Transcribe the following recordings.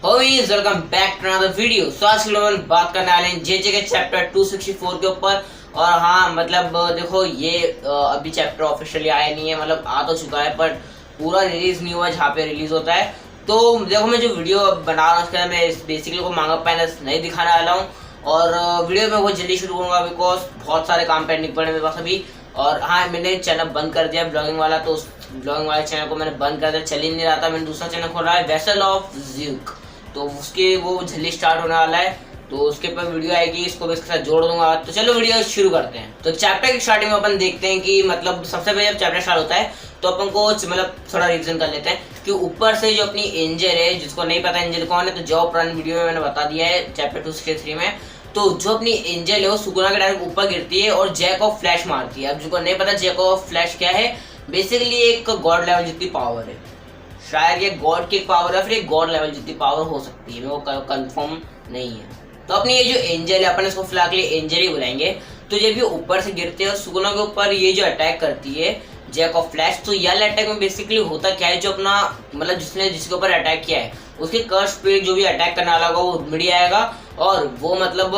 Homies welcome back to another video. So आज हम बात करने वाले हैं जेजे के चैप्टर 264 के ऊपर। और हाँ मतलब देखो ये अभी चैप्टर ऑफिशियली आया नहीं है, मतलब आ तो चुका है पर पूरा रिलीज नहीं हुआ जहाँ पे रिलीज होता है। तो देखो मैं जो वीडियो बना रहा हूँ उसके अंदर मैं बेसिकली को मांगा पैनल्स नहीं दिखाने वाला हूँ और वीडियो में बहुत जल्दी शुरू करूँगा बिकॉज बहुत सारे काम पेंडिंग पड़े मेरे पास अभी। और हाँ मैंने चैनल बंद कर दिया ब्लॉगिंग वाला, तो उस ब्लॉगिंग वाले चैनल को मैंने बंद कर दिया, चल ही नहीं रहा था। मैंने दूसरा चैनल खोला है वेसल ऑफ ज्यूक, तो उसके वो जल्दी स्टार्ट होने वाला है, तो उसके ऊपर वीडियो आएगी, इसको भी इसके साथ जोड़ दूंगा। तो चलो वीडियो शुरू करते हैं। तो चैप्टर की स्टार्टिंग में अपन देखते हैं कि मतलब सबसे पहले जब चैप्टर स्टार्ट होता है तो अपन को मतलब थोड़ा रिविजन कर लेते हैं कि ऊपर से जो अपनी एंजल है, जिसको नहीं पता एंजल कौन है तो जो पुरानी वीडियो में मैंने बता दिया है चैप्टर 263 में। तो जो अपनी एंजल है वो सुकुना के डायरेक्ट ऊपर गिरती है और जैक ऑफ फ्लैश मारती है। अब जिसको नहीं पता जैक ऑफ फ्लैश क्या है, बेसिकली एक गॉड लेवल जितनी पावर है, शायद ये गॉड की पावर है, फिर एक गॉड लेवल जितनी पावर हो सकती है, वो कंफर्म नहीं है। तो अपनी ये जो एंजल है अपन इसको फिलहाल के लिए एंजल ही बुलाएंगे। तो जब ये ऊपर से गिरते हैं और सुकुना के ऊपर ये जो अटैक करती है जैक ऑफ फ्लैश, तो यह अटैक में बेसिकली होता क्या है, जो अपना मतलब जिसने जिसके ऊपर अटैक किया है उसके कर्स पे जो भी अटैक करने वाला होगा वो मिड आएगा। और वो मतलब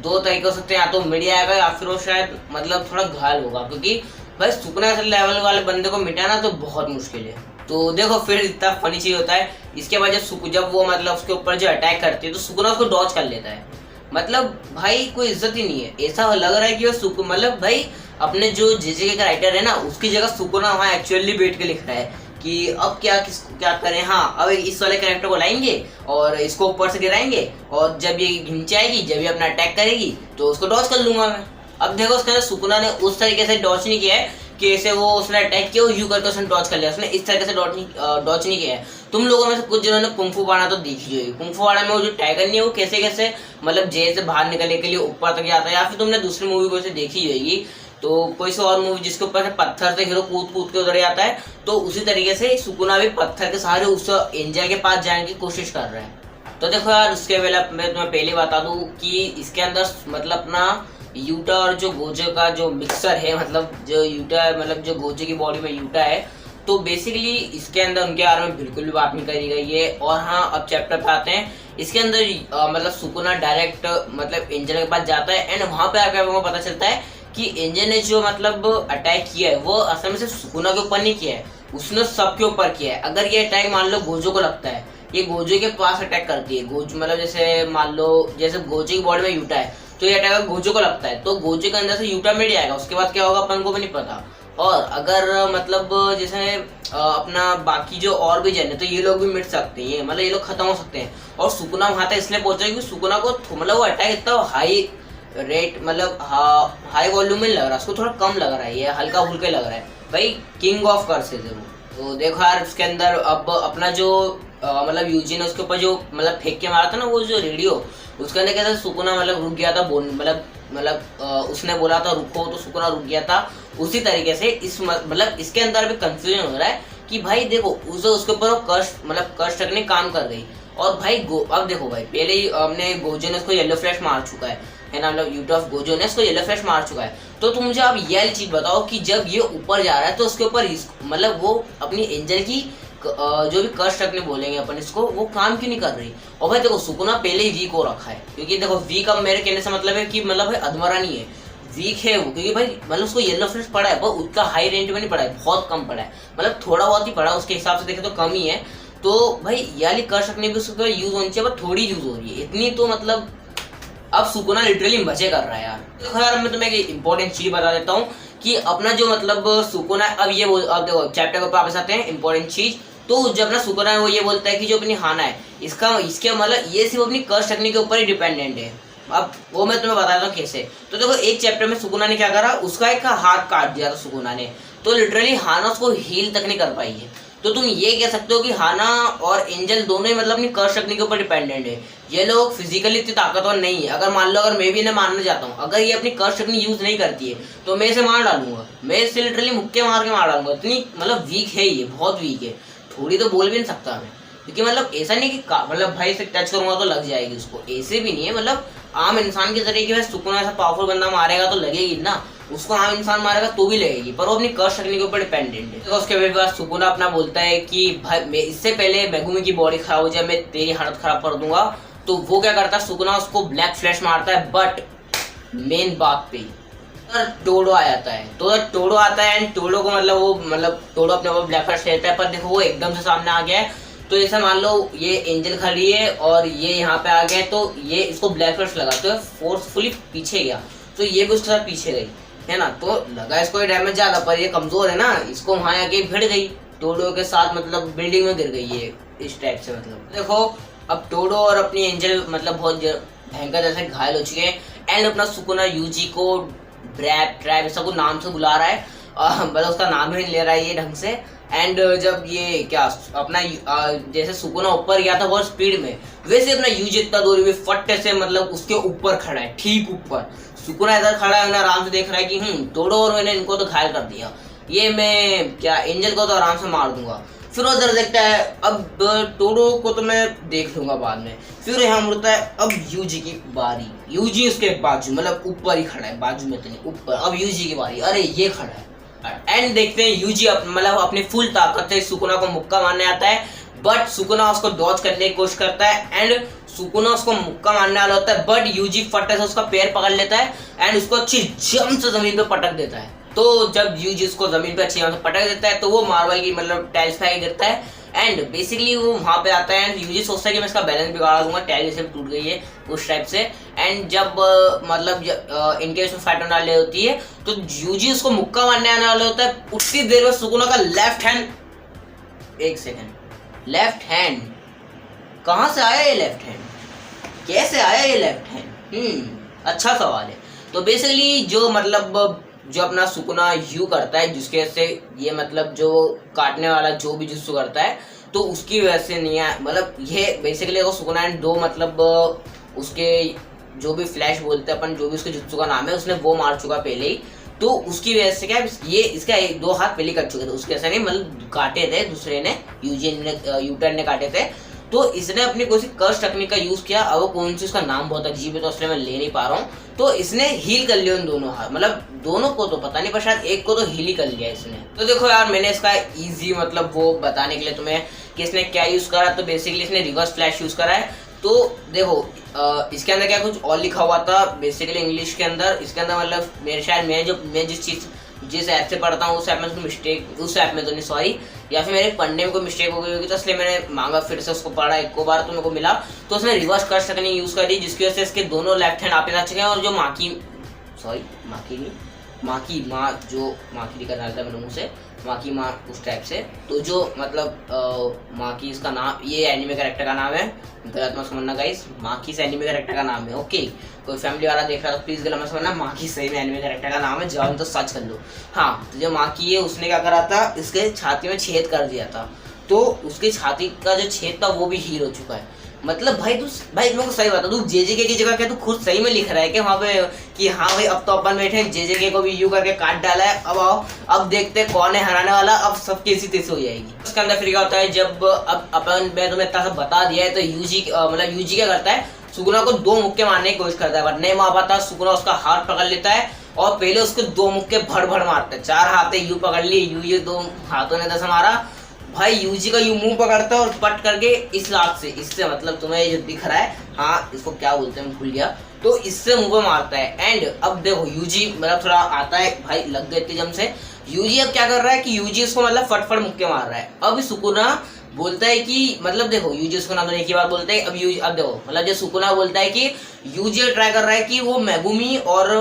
दो तरीके हो सकते हैं, या तो मिड आएगा या फिर वो शायद मतलब थोड़ा घायल होगा, क्योंकि भाई सुकुना लेवल वाले बंदे को मिटाना तो बहुत मुश्किल है। तो देखो फिर इतना फनी चीज होता है इसके बाद जब वो मतलब उसके ऊपर जो अटैक करती है तो सुकुना उसको डॉज कर लेता है। मतलब भाई कोई इज्जत ही नहीं है, ऐसा लग रहा है कि वो मतलब भाई अपने जो जेजे के राइटर है ना उसकी जगह सुकुना वहाँ एक्चुअली बैठ के लिख रहा है कि अब क्या करें। हाँ अब इस वाले कैरेक्टर को लाएंगे और इसको ऊपर से गिराएंगे और जब ये नीचे आएगी, जब ये अपना अटैक करेगी तो उसको डॉज कर लूंगा मैं। अब देखो उसके अंदर सुकुना ने उस तरीके से डॉज नहीं किया है कि ऐसे वो उसने अटैक किया यू करके उसने डॉज कर लिया, उसने इस तरीके से डॉज नहीं किया है। तुम लोगों में से कुछ जिन्होंने कुंफू पाना तो देखी होगी, कुंफू पाना में वो जो टाइगर नहीं है वो कैसे कैसे मतलब जेल से बाहर निकलने के लिए ऊपर तक जाता है, या फिर तुमने दूसरी मूवी को देखी होगी तो कोई सी और मूवी जिसके ऊपर से पत्थर से हीरो कूद कूद के उतर जाता है, तो उसी तरीके से सुकुना भी पत्थर के सहारे उस एंजल के पास जाने की कोशिश कर रहा है। तो देखो यार उसके पहले मैं तुम्हें पहले बता दूं कि इसके अंदर मतलब अपना यूटा और जो गोजे का जो मिक्सर है, मतलब जो यूटा है मतलब जो गोजे की बॉडी में यूटा है, तो बेसिकली इसके अंदर उनके बारे में बिल्कुल भी बात नहीं करी गई है। और हाँ अब चैप्टर पे आते हैं, इसके अंदर मतलब सुकुना डायरेक्ट मतलब एंजल के पास जाता है एंड वहां पे आकर हमको पता चलता है कि एंजल ने जो मतलब अटैक किया है वो असल में सिर्फ सुकुना के ऊपर नहीं किया है, उसने सबके ऊपर किया है। अगर ये अटैक मान लो गोजो को लगता है, ये गोजे के पास अटैक करती है, गोज मतलब जैसे मान लो जैसे गोजे की बॉडी में यूटा है तो ये अटैक गोजो को लगता है तो गोजे के अंदर से यूटा मिट जाएगा, उसके बाद क्या होगा अपन को भी नहीं पता। और अगर मतलब जैसे अपना बाकी जो और भी जन है तो ये लोग भी मिट सकते हैं, मतलब ये लोग खत्म हो सकते हैं। और सुकुना वहां तक इसलिए पहुंचा क्योंकि सुकुना को मतलब वो अटैक इतना हाई रेट मतलब हाई वॉल्यूम में लग रहा है, उसको थोड़ा कम लग रहा है, ये हल्का फुल्का लग रहा है भाई, किंग ऑफ कर्सेस है वो। तो देखो यार उसके अंदर अब अपना जो मतलब यूजी ने उसके ऊपर जो मतलब फेंक के मारा था ना वो जो रेडियो, उसके अंदर कैसे सुकुना मतलब रुक गया था, मतलब उसने बोला था रुको तो सुकुना रुक गया था। उसी तरीके से इस मतलब इसके अंदर भी कंफ्यूजन हो रहा है कि भाई देखो उसके ऊपर वो कष्ट रखने काम कर गई। और भाई अब देखो भाई पहले ही हमने गोजो ने उसको येलो फ्लैश मार चुका है ना, मतलब यूट ऑफ गोजो ने उसको येलो फ्लैश मार चुका है। तो तुम मुझे अब यह चीज बताओ कि जब ये ऊपर जा रहा है तो उसके ऊपर मतलब वो अपनी एंजल की जो भी कष्ट रखने बोलेंगे अपन इसको, वो काम क्यों नहीं कर रही। और भाई देखो सुकुना पहले ही वीक हो रखा है, क्योंकि देखो वीक अब मेरे कहने से मतलब है कि मतलब भाई अधमरा नहीं है, वीक है वो, क्योंकि भाई मतलब उसको येलो फ्लैश पड़ा है पर उसका हाई रेंज में नहीं पड़ा है, बहुत कम पड़ा है, मतलब थोड़ा बहुत ही पड़ा, उसके हिसाब से देखे तो कम ही है। तो भाई याली कष्ट रखने भी उसको यूज होनी चाहिए पर थोड़ी यूज हो रही है इतनी, तो मतलब अब सुकुना लिटरली मजे कर रहा है यार। देखो यार मैं तुम्हें एक इंपॉर्टेंट चीज बता देता हूँ कि अपना जो मतलब सुकुना अब अब देखो चैप्टर पर वापस आते हैं इंपॉर्टेंट चीज। तो जब अपना सुकुना है वो ये बोलता है कि जो अपनी हाना है इसके मतलब ये सिर्फ अपनी कर्स्ट रखने के ऊपर ही डिपेंडेंट है। अब वो मैं तुम्हें बताता हूँ कैसे। तो देखो एक चैप्टर में सुकुना ने क्या करा, उसका एक हाथ काट दिया था सुकुना ने, तो लिटरली हाना उसको हील तक नहीं कर पाई है। तो तुम ये कह सकते हो कि हाना और एंजल दोनों ही मतलब अपनी कर्स्ट रखने के ऊपर डिपेंडेंट है, ये लोग फिजिकली इतनी ताकतवर नहीं है। अगर मान लो अगर मैं भी इन्हें मारना चाहता हूँ, अगर ये अपनी कर्स्ट रखनी यूज नहीं करती है तो मैं इसे मार डालूंगा, मैं इसे लिटरली मुक्के मार के मार डालूंगा, इतनी मतलब वीक है ये, बहुत वीक है, थोड़ी तो बोल भी नहीं सकता मैं। क्योंकि मतलब ऐसा नहीं कि मतलब भाई से टच करूंगा तो लग जाएगी उसको, ऐसे भी नहीं है, मतलब आम इंसान के तरीके से सुकुना ऐसा पावरफुल बंदा मारेगा तो लगेगी ना। उसको आम इंसान मारेगा तो भी लगेगी, पर वो अपनी कर्स रखने के ऊपर डिपेंडेंट है। तो उसके बाद सुकुना अपना बोलता है कि भाई मैं इससे पहले मेगुमी की बॉडी खराब हो जाए, मैं तेरी हालत खराब कर दूंगा। तो वो क्या करता है, सुकुना उसको ब्लैक फ्लैश मारता है, बट मेन बात पे टोडो आ जाता है। तो टोडो आता है एंड टोडो को मतलब टोडो अपने वो ब्लैक फ्लैश लेता है, पर देखो वो एकदम से सामने आ गया है। तो जैसे मान लो ये एंजल खड़ी है और ये यहाँ पे आ गया, तो ये इसको ब्लैक फ्लैश लगा तो फोर्सफुली पीछे गया, तो ये भी उसके साथ पीछे गई है ना। तो लगा इसको डैमेज ज्यादा, पर ये कमजोर है ना, इसको वहां आके भिड़ गई टोडो के साथ, मतलब बिल्डिंग में गिर गई है इस टाइप से। मतलब देखो अब टोडो और अपनी एंजल मतलब बहुत भयंकर जैसे घायल हो चुके हैं एंड अपना सुकुना यूजी को ट्रैप ऐसा को नाम से बुला रहा है, मतलब उसका नाम ही नहीं ले रहा है ये ढंग से। एंड जब ये क्या अपना जैसे सुकुना ऊपर गया था बहुत स्पीड में, वैसे अपना यूजी इतना दूरी में फट्टे से मतलब उसके ऊपर खड़ा है, ठीक ऊपर। सुकुना इधर खड़ा है, उन्हें आराम से देख रहा है कि टोडो और मैंने इनको तो घायल कर दिया, ये मैं क्या एंजल को तो आराम से मार दूंगा। फिर उधर देखता है अब टोडो को तो मैं देख लूंगा बाद में। फिर यहाँ मुड़ता है, अब यूजी की बारी। यूजी उसके बाजू मतलब ऊपर ही खड़ा है, बाजू में तो नहीं ऊपर। अब यूजी की बारी, अरे ये खड़ा है एंड देखते हैं यूजी मतलब अपनी फुल ताकत से सुकुना को मुक्का मारने आता है, बट सुकुना उसको डॉज करने की कोशिश करता है एंड सुकुना उसको मुक्का मारने वाला होता है, बट यूजी फटे से उसका पैर पकड़ लेता है एंड उसको अच्छी जम से जमीन पे पटक देता है। तो जब यूजी उसको जमीन पे अच्छी पटक देता है तो वो मार्बल की मतलब टाइल्स पे गिरता है एंड बेसिकली वो वहां पे आता है एंड यूजी सोचता है कि मैं इसका बैलेंस बिगाड़ दूंगा, टाइल जैसे टूट गई है उस टाइप से। एंड जब मतलब इनके उसमें फाइट होने वाली होती है तो यूजी उसको मुक्का मारने आने वाला होता है, उतनी देर में सुकुना का लेफ्ट हैंड, एक सेकेंड, लेफ्ट हैंड कहाँ से आया ये लेफ्ट हैंड, कैसे आया ये लेफ्ट हैंड, अच्छा सवाल है। तो बेसिकली जो मतलब जो अपना सुकुना यू करता है जिसके वजह से ये मतलब जो काटने वाला जो भी जुत्सु करता है तो उसकी वजह से नहीं है, मतलब ये बेसिकली सुकुना एंड दो मतलब उसके जो भी फ्लैश बोलते हैं अपन, जो भी उसके जुत्सु का नाम है उसने वो मार चुका पहले ही, तो उसकी वजह से क्या ये इसका एक दो हाथ पहले कट चुके थे, उसके ऐसा नहीं मतलब काटे थे दूसरे ने, यूजीन ने यूटर्न ने काटे थे। तो इसने अपनी कोई कर्स टेक्निक का यूज किया, अब वो कौन सी उसका नाम बहुत अजीब है तो इसलिए मैं ले नहीं पा रहा हूँ। तो इसने हील कर लिया उन दोनों हाथ, मतलब दोनों को तो पता नहीं पर शायद एक को तो हील ही कर लिया इसने। तो देखो यार मैंने इसका इजी मतलब वो बताने के लिए तुम्हें कि इसने क्या यूज करा, तो बेसिकली इसने रिवर्स फ्लैश यूज करा है। तो देखो इसके अंदर क्या कुछ और लिखा हुआ था बेसिकली इंग्लिश के अंदर, इसके अंदर मतलब मेरे शायद मैं जिस ऐप से पढ़ता हूँ उस ऐप में मिस्टेक, उस ऐप में तो नहीं सॉरी, या फिर मेरे पढ़ने में कोई मिस्टेक हो गई होगी तो इसलिए मैंने मांगा फिर से उसको पढ़ा एक बार तो मेरे को मिला, तो उसने रिवर्स कर्स टेक्निक यूज करी जिसकी वजह से इसके दोनों लेफ्ट हैंड आप आ चुके हैं। और जो माँ की निकल रहा था मेरे मुँह से, माँ की माँ उस टाइप से, तो जो मतलब माँ की इसका नाम ये एनिमे कैरेक्टर का नाम है, गलत मत समझना गाइस, माँ की एनिमे कैरेक्टर का नाम है ओके। कोई फैमिली वाला देख रहा है तो प्लीज गलत मत समझना, माँ की सही में एनिमे कैरेक्टर का नाम है, जाओ तो सर्च कर लो। हाँ तो जो माँ की है उसने क्या करा था, इसके छाती में छेद कर दिया था, तो उसकी छाती का जो छेद था वो भी हील हो चुका है। मतलब भाई मेरे को सही बता, तू जेजेके की जगह क्या तू खुद सही में लिख रहा है क्या वहाँ पे कि हाँ भाई अब तो अपन बैठे जेजेके को भी यू करके काट डाला है, अब आओ अब देखते कौन है हराने वाला, अब सब कैसी तैसी हो जाएगी। उसके अंदर फिर क्या होता है, जब अब अपन मैं तुम्हें इतना सब बता दिया है तो यूजी क्या करता है, सुकुना को दो मुक्के मारने की कोशिश करता है बट नहीं मार पाता। सुकुना उसका हाथ पकड़ लेता है और पहले उसको दो मुक्के भड़ मारता है, चार हाथ यू पकड़ लिए, ये दो हाथों ने दस मारा भाई, यूजी का यू मुंह पकड़ता है और पट करके इस लाख से, इससे मतलब तुम्हें जो दिख रहा है, हाँ इसको क्या बोलते हैं भूल गया, तो इससे मुंह पे मारता है। एंड अब देखो यूजी मतलब थोड़ा आता है भाई, लग गए जम से। यूजी अब क्या कर रहा है कि यूजी उसको मतलब फटफट मुक्के मार रहा है। अब सुकुना बोलता है कि मतलब देखो यूजी उसको नाम एक ही बार बोलते हैं, अब देखो मतलब जो सुकुना बोलता है कि यूजी ट्राई कर रहा है कि वो मेगुमी और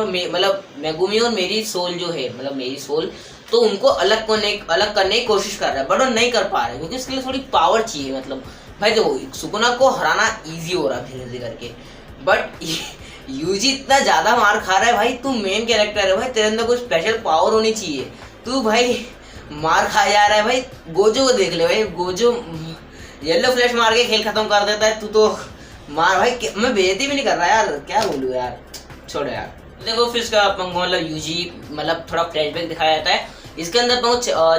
मेरी सोल जो है, मतलब मेरी सोल, तो उनको अलग करने की कोशिश कर रहा है बट वो नहीं कर पा रहा है क्योंकि उसके लिए थोड़ी पावर चाहिए। मतलब भाई देखो सुकुना को हराना इजी हो रहा है धीरे धीरे करके, बट यूजी इतना ज्यादा मार खा रहा है भाई, तू मेन कैरेक्टर है भाई, तेरे अंदर कोई स्पेशल पावर होनी चाहिए, तू भाई मार खा जा रहा है भाई। गोजो को देख ले भाई, गोजो येलो फ्लैश मार के खेल खत्म कर देता है, तू तो मार भाई, मैं बेइज्जती भी नहीं कर रहा यार, क्या बोलूं यार, छोड़ो यार। देखो फिर इसका मतलब यूजी मतलब थोड़ा फ्लैशबैक दिखाया जाता है इसके अंदर,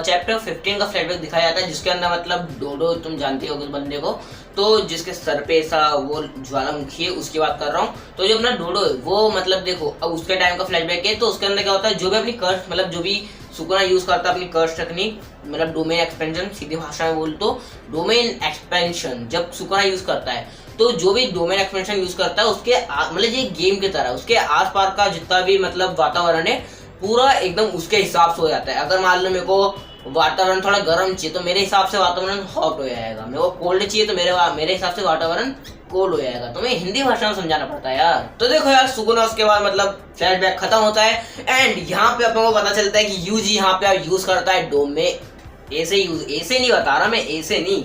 चैप्टर 15 का फ्लैशबैक दिखाया जाता है जिसके अंदर मतलब डोडो तुम जानते हो उस बंदे को, तो जिसके सर पे ऐसा वो ज्वालामुखी है उसकी बात कर रहा हूँ। तो जो अपना डोडो है वो मतलब देखो अब उसके टाइम का फ्लैशबैक है, तो उसके अंदर क्या होता है, जो भी अपनी कर्स मतलब जो भी सुकुना यूज करता है अपनी कर्स टेक्निक मतलब डोमेन एक्सपेंशन, सीधी भाषा में बोल तो डोमेन एक्सपेंशन जब सुकुना यूज करता है, तो जो भी डोमेन एक्सपेंशन यूज करता है उसके मतलब ये गेम की तरह उसके आसपास का जितना भी मतलब वातावरण है पूरा एकदम उसके हिसाब से हो जाता है। अगर मान लो मेरे को वातावरण थोड़ा गर्म चाहिए तो मेरे हिसाब से वातावरण हॉट हो जाएगा, मेरे को कोल्ड चाहिए तो मेरे हिसाब से वातावरण कोल्ड हो जाएगा। तो मैं हिंदी भाषा में समझाना पड़ता है यार। तो देखो यार सुकुना उसके बाद मतलब फ्लैशबैक खत्म होता है एंड यहाँ पे अपन को पता चलता है कि यूजी यहाँ पे अब यूज करता है डोमेन ऐसे नहीं बता रहा मैं, ऐसे नहीं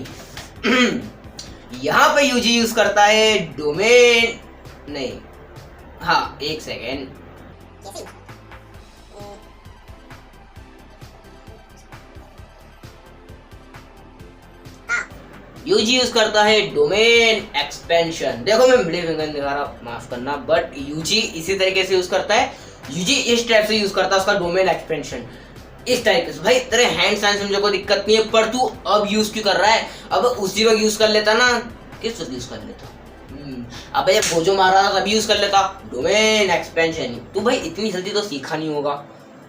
यहाँ पे यूजी यूज करता है डोमेन नहीं, हाँ एक सेकेंड, यूजी यूज करता है डोमेन एक्सपेंशन। देखो मैं मिडिल फिंगर दिखा रहा, माफ करना, बट यूजी इसी तरीके से यूज करता है, यूजी इस टाइप से यूज करता है उसका डोमेन एक्सपेंशन इस तरीके से। भाई तेरे हैंड साइन समझो कोई दिक्कत नहीं है, पर तू अब यूज क्यों कर रहा है, अब उसी वक्त यूज कर लेता ना, किस वक्त यूज कर लेता, अब जब गोजो मार रहा था तभी यूज कर लेता डोमेन एक्सपेंशन। तू भाई इतनी जल्दी तो सीखा नहीं होगा,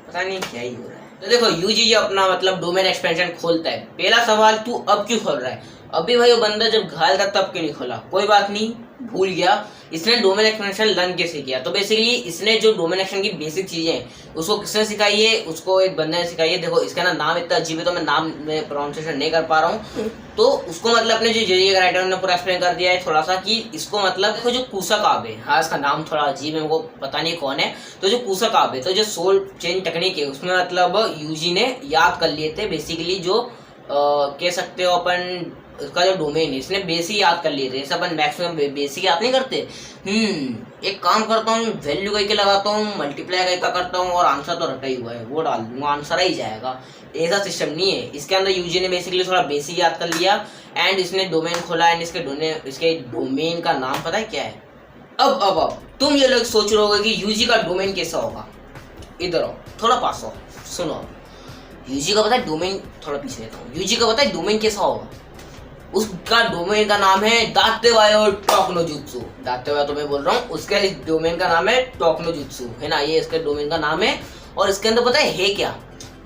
पता नहीं क्या ही हो रहा है। तो देखो यूजी अपना मतलब डोमेन एक्सपेंशन खोलता है। पहला सवाल, तू अब क्यों खोल रहा है? अभी भाई वो बंदा जब घायल था तब क्यों नहीं खोला? कोई बात नहीं, भूल गया। इसने डोमेन एक्सपेंशन लर्न कैसे किया? तो बेसिकली इसने जो डोमेन एक्सपेंशन की बेसिक चीजें हैं उसको किसने सिखाई है? उसको एक बंदे ने सिखाई है। देखो इसका ना नाम इतना अजीब है तो मैं नाम में प्रोनाउंसिएशन नहीं कर पा रहा हूँ। तो उसको मतलब अपने जो जे राइटर ने पूरा एक्सप्लेन कर दिया है थोड़ा सा कि इसको मतलब देखो जो कुसाकाबे, हाँ इसका नाम थोड़ा अजीब है, मेरे को पता नहीं कौन है। तो जो कुसाकाबे तो जो सोल चेन टेक्निक है उसमें मतलब यूजी ने याद कर लिए थे बेसिकली जो कह सकते हो अपन उसका जो डोमेन है इसने बेसिक याद कर लिए थे। जैसे अपन मैक्सिमम बेसिक याद नहीं करते। एक काम करता हूँ, वैल्यू कहीं के लगाता हूँ, मल्टीप्लाई कहीं का करता हूँ और आंसर तो रटा ही हुआ है वो डाल दूंगा, आंसर ही जाएगा। ऐसा सिस्टम नहीं है। इसके अंदर यूजी ने बेसिकली थोड़ा बेसिक याद कर लिया एंड इसने डोमेन खोला एंड इसके डोमेन का नाम पता है क्या है? अब तुम ये लोग सोच रहे होगे कि यूजी का डोमेन कैसा होगा। इधर आओ, थोड़ा पास आओ, सुनो। यूजी का पता है डोमेन, थोड़ा पीछे लेता हूँ, यूजी का पता है डोमेन कैसा होगा? उसका डोमेन का नाम है दातेवायो टोकनोजुत्सु। दातेवायो तो मैं बोल रहा हूँ, उसका डोमेन का नाम है टोकनोजुत्सु, है ना, ये इसका डोमेन का नाम है। और इसके अंदर पता है क्या?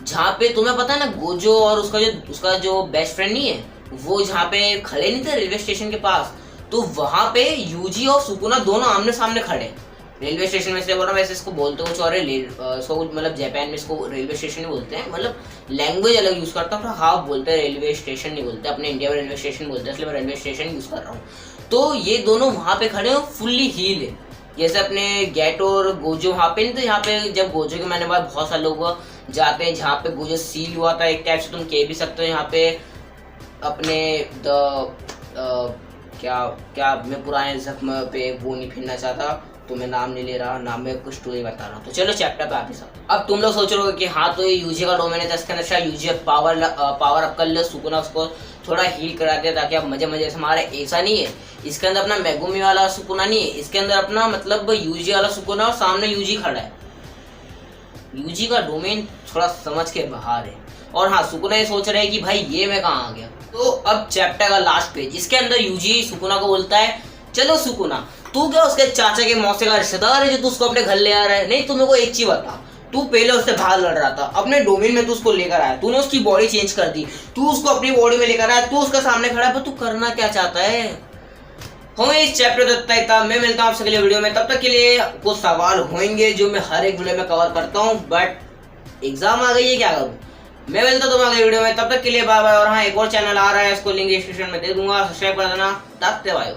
जहाँ पे तुम्हें पता है ना गोजो और उसका जो बेस्ट फ्रेंड नहीं है वो जहाँ पे खड़े नहीं थे रेलवे स्टेशन के पास, तो वहां पे यूजी और सुकुना दोनों आमने सामने खड़े। रेलवे स्टेशन में से बोल रहा हूँ, वैसे इसको बोलते कुछ और है, इसको मतलब जापान में इसको रेलवे स्टेशन ही बोलते हैं, मतलब लैंग्वेज अलग यूज करता हूँ, हाफ बोलते हैं, रेलवे स्टेशन नहीं बोलते, अपने इंडिया में रेलवे स्टेशन बोलते हैं, इसलिए मैं रेलवे स्टेशन यूज कर रहा हूँ। तो ये दोनों वहां पे खड़े हो, फुल्ली हील है, जैसे अपने गेट और गोजो वहां पे नहीं। तो यहाँ पे जब गोजो के मैंने बाद बहुत सारे लोग जाते हैं जहाँ पे गोजो सील हुआ था एक टाइप से, तुम कह भी सकते हो। यहाँ पे अपने क्या मैं पुराने जख्म पे वो नहीं फिरना चाहता, तो मैं नाम नहीं ले रहा, नाम में कुछ स्टोरी बता रहा हूँ। तो चलो चैप्टर पे आगे सब। अब तुम लोग सोच रहे हो कि हाँ तो ये यूजी का डोमेन है, इसके अंदर शायद यूजी पावर अप कर ले, सुकुना उसको थोड़ा हील करा दे ताकि आप मजे से मारे। ऐसा नहीं है, इसके अंदर अपना मेगुमी वाला सुकुना नहीं है, इसके अंदर अपना मतलब यूजी वाला सुकुना और सामने यूजी खड़ा है। यूजी का डोमेन थोड़ा समझ के बाहर है। और हाँ सुकुना ये सोच रहे हैं कि भाई ये मैं कहाँ आ गया। तो अब चैप्टर का लास्ट पेज, इसके अंदर यूजी सुकुना को बोलता है, चलो सुकुना तू क्या उसके चाचा के मौसे का रिश्तेदार है जो तू उसको अपने घर ले आ रहा है? नहीं, तू मेरे को एक चीज बता, तू पहले उससे बाहर लड़ रहा था, अपने डोमेन में तू उसको लेकर आया, तूने उसकी बॉडी चेंज कर दी, तू उसको अपनी बॉडी में लेकर आया, तू उसके सामने खड़ा है, पर तू करना क्या चाहता है? हमें इस चैप्टर तक ही था। मैं मिलता हूँ आपसे अगले वीडियो में, तब तक के लिए कुछ सवाल होंगे जो मैं हर एक वीडियो में कवर करता हूँ, बट एग्जाम आ गई है, क्या करूँ। मैं मिलता हूँ तुम्हें अगले वीडियो में, तब तक के लिए बाय बाय। और हाँ एक और चैनल आ रहा है, इसको लिंक डिस्क्रिप्शन में दे दूंगा, सब्सक्राइब कर देना। बाय।